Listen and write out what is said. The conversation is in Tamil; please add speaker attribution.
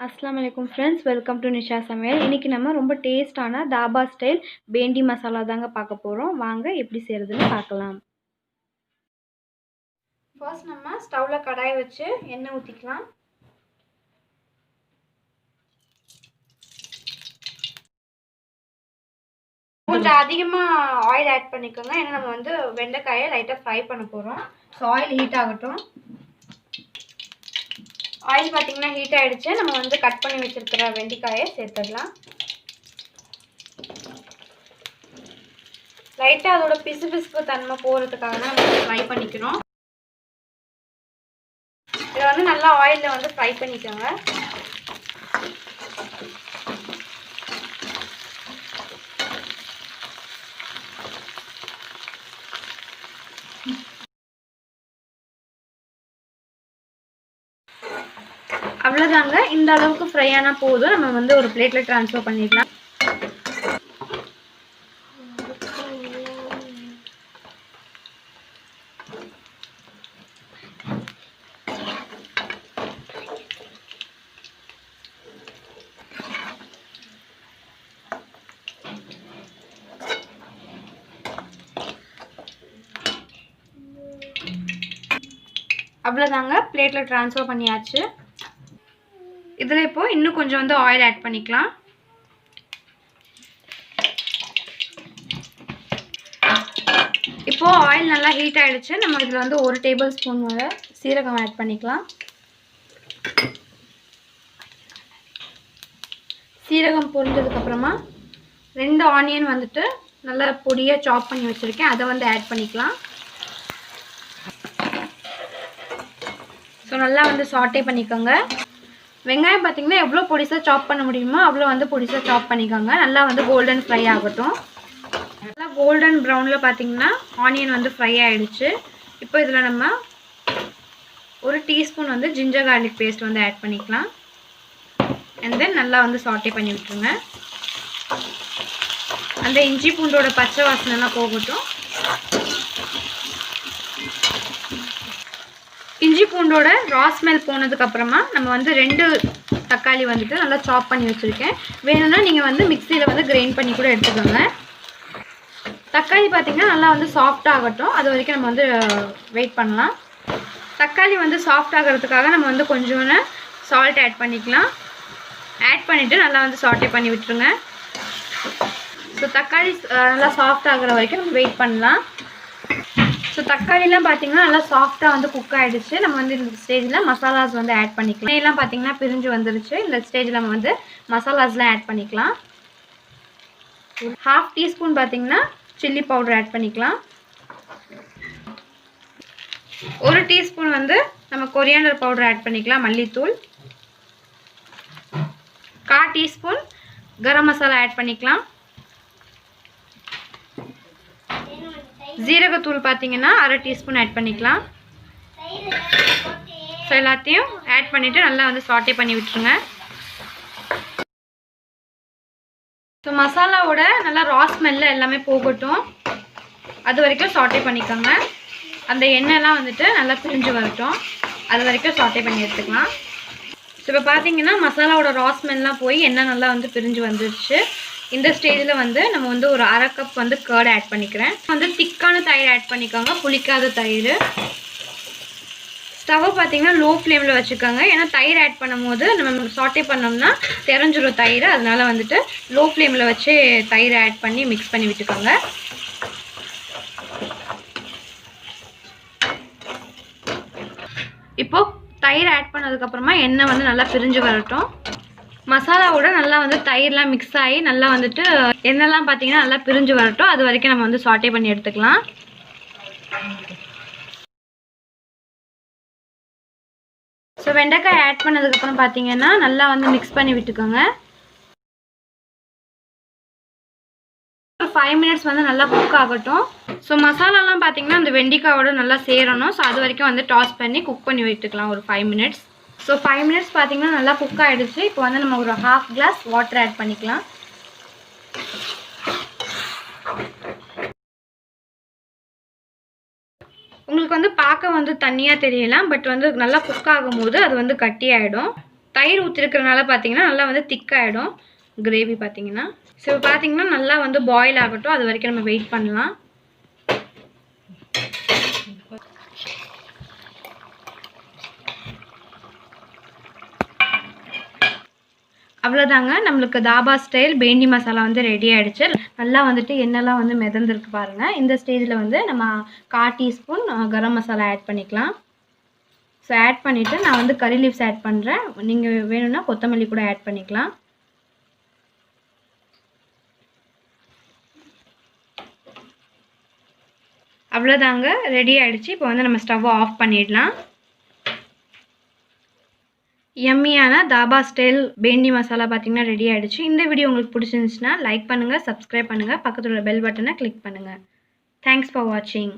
Speaker 1: अस्सलामुअलैकुम फ्रेंड्स, वेलकम टू निशा समेल। इनकी நம்ம ரொம்ப டேஸ்டான தாபா ஸ்டைல் bhindi மசாலா தாங்க பார்க்க போறோம். வாங்க எப்படி செய்யறதுன்னு பார்க்கலாம். ஃபர்ஸ்ட் நம்ம ஸ்டவ்ல கடாய் வச்சு எண்ணெய் ஊத்திக்கலாம். கொஞ்சம் அதிகமா ஆயில் ஆட் பண்ணிக்கோங்க. ஏன்னா நம்ம வந்து வெண்டைக்காயை லைட்டா ஃப்ரை பண்ண போறோம். சோ ஆயில் ஹீட் ஆகட்டும். ஆயில் பாத்தீங்கன்னா ஹீட் ஆயிடுச்சு. நம்ம வந்து கட் பண்ணி வச்சிருக்கிற வெண்டைக்காயை சேர்த்துடலாம். லைட்டா அதோட பிசுபிசுப்பு தன்மை போறதுக்காக தான் நம்ம ஃப்ரை பண்ணிக்கிறோம். இதை வந்து நல்லா ஆயில்ல வந்து ஃப்ரை பண்ணிக்கோங்க. அவ்வளவுதாங்க. இந்த அளவுக்கு ஃப்ரை ஆனா போதும். நம்ம வந்து ஒரு பிளேட்ல ட்ரான்ஸ்ஃபர் பண்ணிடலாம். அவ்வளவுதாங்க, பிளேட்ல ட்ரான்ஸ்ஃபர் பண்ணியாச்சு. இதில் இப்போ இன்னும் கொஞ்சம் வந்து ஆயில் ஆட் பண்ணிக்கலாம். இப்போ ஆயில் நல்லா ஹீட் ஆயிடுச்சு. நம்ம இதில் வந்து 1 டேபிள் ஸ்பூன் வரை சீரகம் ஆட் பண்ணிக்கலாம். சீரகம் பொரிஞ்சதுக்கப்புறமா 2 ஆனியன் வந்துட்டு நல்லா பொடியாக சாப் பண்ணி வச்சுருக்கேன், அதை வந்து ஆட் பண்ணிக்கலாம். ஸோ நல்லா வந்து சாட்டே பண்ணிக்கோங்க. வெங்காயம் பார்த்தீங்கன்னா எவ்வளோ பொடிசாக சாப் பண்ண முடியுமோ அவ்வளோ வந்து பொடிசாக சாப் பண்ணிக்கோங்க. நல்லா வந்து கோல்டன் ஃப்ரை ஆகட்டும். நல்லா கோல்டன் ப்ரௌனில் பார்த்தீங்கன்னா ஆனியன் வந்து ஃப்ரை ஆகிடுச்சு. இப்போ இதில் நம்ம 1 டீஸ்பூன் வந்து ஜிஞ்சர் கார்லிக் பேஸ்ட் வந்து ஆட் பண்ணிக்கலாம். அண்ட் தென் நல்லா வந்து சாட்டே பண்ணி விட்டுருங்க. அந்த இஞ்சி பூண்டோட பச்சை வாசனைலாம் போகட்டும். இஞ்சி பூண்டோட ரா ஸ்மெல் போனதுக்கப்புறமா நம்ம வந்து 2 தக்காளி வந்துட்டு நல்லா சாப் பண்ணி வச்சுருக்கேன். வேணும்னா நீங்கள் வந்து மிக்சியில் வந்து கிரைண்ட் பண்ணி கூட எடுத்துக்கோங்க. தக்காளி பார்த்திங்கன்னா நல்லா வந்து சாஃப்ட் ஆகட்டும். அது வரைக்கும் நம்ம வந்து வெயிட் பண்ணலாம். தக்காளி வந்து சாஃப்ட் ஆகிறதுக்காக நம்ம வந்து கொஞ்சோன்னு சால்ட் ஆட் பண்ணிக்கலாம். ஆட் பண்ணிவிட்டு நல்லா வந்து சாட்டே பண்ணி விட்டுருங்க. ஸோ தக்காளி நல்லா சாஃப்ட் ஆகிற வரைக்கும் நம்ம வெயிட் பண்ணலாம். ஸோ தக்காளிலாம் பார்த்தீங்கன்னா நல்லா சாஃப்டாக வந்து குக் ஆகிடுச்சு. நம்ம வந்து இந்த ஸ்டேஜில் மசாலாஸ் வந்து ஆட் பண்ணிக்கலாம். எல்லாம் பார்த்தீங்கன்னா பிரிஞ்சு வந்துருச்சு. இந்த ஸ்டேஜில் நம்ம வந்து மசாலாஸ்லாம் ஆட் பண்ணிக்கலாம். 1/2 டீஸ்பூன் பார்த்தீங்கன்னா சில்லி பவுடர் ஆட் பண்ணிக்கலாம். 1 டீஸ்பூன் வந்து நம்ம கொரியாண்டர் பவுடர் ஆட் பண்ணிக்கலாம், மல்லித்தூள். 1/4 டீஸ்பூன் கரம் மசாலா ஆட் பண்ணிக்கலாம். ஜீரகத்தூள் பார்த்தீங்கன்னா 1/2 டீஸ்பூன் ஆட் பண்ணிக்கலாம். ஸோ எல்லாத்தையும் ஆட் பண்ணிவிட்டு நல்லா வந்து சாட்டே பண்ணி விட்டுருங்க. ஸோ மசாலாவோட நல்லா ரா ஸ்மெல்ல எல்லாமே போகட்டும். அது வரைக்கும் சாட்டே பண்ணிக்கோங்க. அந்த எண்ணெய்லாம் வந்துட்டு நல்லா பிரிஞ்சு வரட்டும். அது வரைக்கும் சாட்டே பண்ணி எடுத்துக்கலாம். ஸோ இப்போ பார்த்தீங்கன்னா மசாலாவோட ரா ஸ்மெல்லாம் போய் எண்ணெய் நல்லா வந்து பிரிஞ்சு வந்துருச்சு. இந்த ஸ்டேஜில் வந்து நம்ம வந்து ஒரு 1/2 கப் வந்து கர்ட் ஆட் பண்ணிக்கிறேன். வந்து திக்கான தயிர் ஆட் பண்ணிக்கோங்க, புளிக்காத தயிர். ஸ்டவ்வை பார்த்தீங்கன்னா லோ ஃப்ளேமில் வச்சுக்கோங்க. ஏன்னா தயிர் ஆட் பண்ணும் போது நம்ம சாட்டே பண்ணோம்னா தெரிஞ்சிடும் தயிர். அதனால வந்துட்டு லோ ஃப்ளேமில் வச்சு தயிர் ஆட் பண்ணி மிக்ஸ் பண்ணி விட்டுக்கோங்க. இப்போ தயிர் ஆட் பண்ணதுக்கப்புறமா எண்ணெய் வந்து நல்லா பிரிஞ்சு வரட்டும். மசாலாவோட நல்லா வந்து தயிர்லாம் மிக்ஸ் ஆகி நல்லா வந்துட்டு எண்ணெய்லாம் பார்த்தீங்கன்னா நல்லா பிரிஞ்சு வரட்டும். அது வரைக்கும் நம்ம வந்து சாட்டே பண்ணி எடுத்துக்கலாம். ஸோ வெண்டைக்காய் ஆட் பண்ணதுக்கப்புறம் பார்த்தீங்கன்னா நல்லா வந்து மிக்ஸ் பண்ணி விட்டுக்கோங்க. ஒரு 5 மினிட்ஸ் வந்து நல்லா குக் ஆகட்டும். ஸோ மசாலாலாம் பார்த்தீங்கன்னா அந்த வெண்டைக்காயோட நல்லா சேரணும். ஸோ அது வரைக்கும் வந்து டாஸ் பண்ணி குக் பண்ணி விட்டுக்கலாம் ஒரு 5 மினிட்ஸ். ஸோ 5 மினிட்ஸ் பார்த்தீங்கன்னா நல்லா குக் ஆகிடுச்சு. இப்போ வந்து நம்ம ஒரு 1/2 கிளாஸ் வாட்டர் ஆட் பண்ணிக்கலாம். உங்களுக்கு வந்து பார்க்க வந்து தண்ணியாக தெரியலாம், பட் வந்து நல்லா குக் ஆகும்போது அது வந்து கட்டி ஆகிடும். தயிர் ஊற்றிருக்கிறனால பார்த்தீங்கன்னா நல்லா வந்து திக்காகிடும் கிரேவி பார்த்தீங்கன்னா. ஸோ பார்த்தீங்கன்னா நல்லா வந்து பாயில் ஆகட்டும், அது வரைக்கும் நம்ம வெயிட் பண்ணலாம். அவ்வளோதாங்க, நம்மளுக்கு தாபா ஸ்டைல் பேண்டி மசாலா வந்து ரெடி ஆகிடுச்சு. நல்லா வந்துட்டு எண்ணெய்லாம் வந்து மிதந்துருக்கு பாருங்கள். இந்த ஸ்டேஜில் வந்து நம்ம 1/4 டீஸ்பூன் கரம் மசாலா ஆட் பண்ணிக்கலாம். ஸோ ஆட் பண்ணிவிட்டு நான் வந்து கறி லீவ்ஸ் ஆட் பண்ணுறேன். நீங்கள் வேணும்னா கொத்தமல்லி கூட ஆட் பண்ணிக்கலாம். அவ்வளோதாங்க, ரெடி ஆகிடுச்சு. இப்போ வந்து நம்ம ஸ்டவ்வை ஆஃப் பண்ணிடலாம். யம்மியான தாபா ஸ்டைல் பேண்டி மசாலா பார்த்தீங்கன்னா ரெடி ஆகிடுச்சு. இந்த வீடியோ உங்களுக்கு பிடிச்சிருந்துச்சுன்னா லைக் பண்ணுங்கள், சப்ஸ்கிரைப் பண்ணுங்கள், பக்கத்தில் உள்ள பெல் பட்டனை கிளிக் பண்ணுங்கள். தேங்க்ஸ் ஃபார் வாட்சிங்.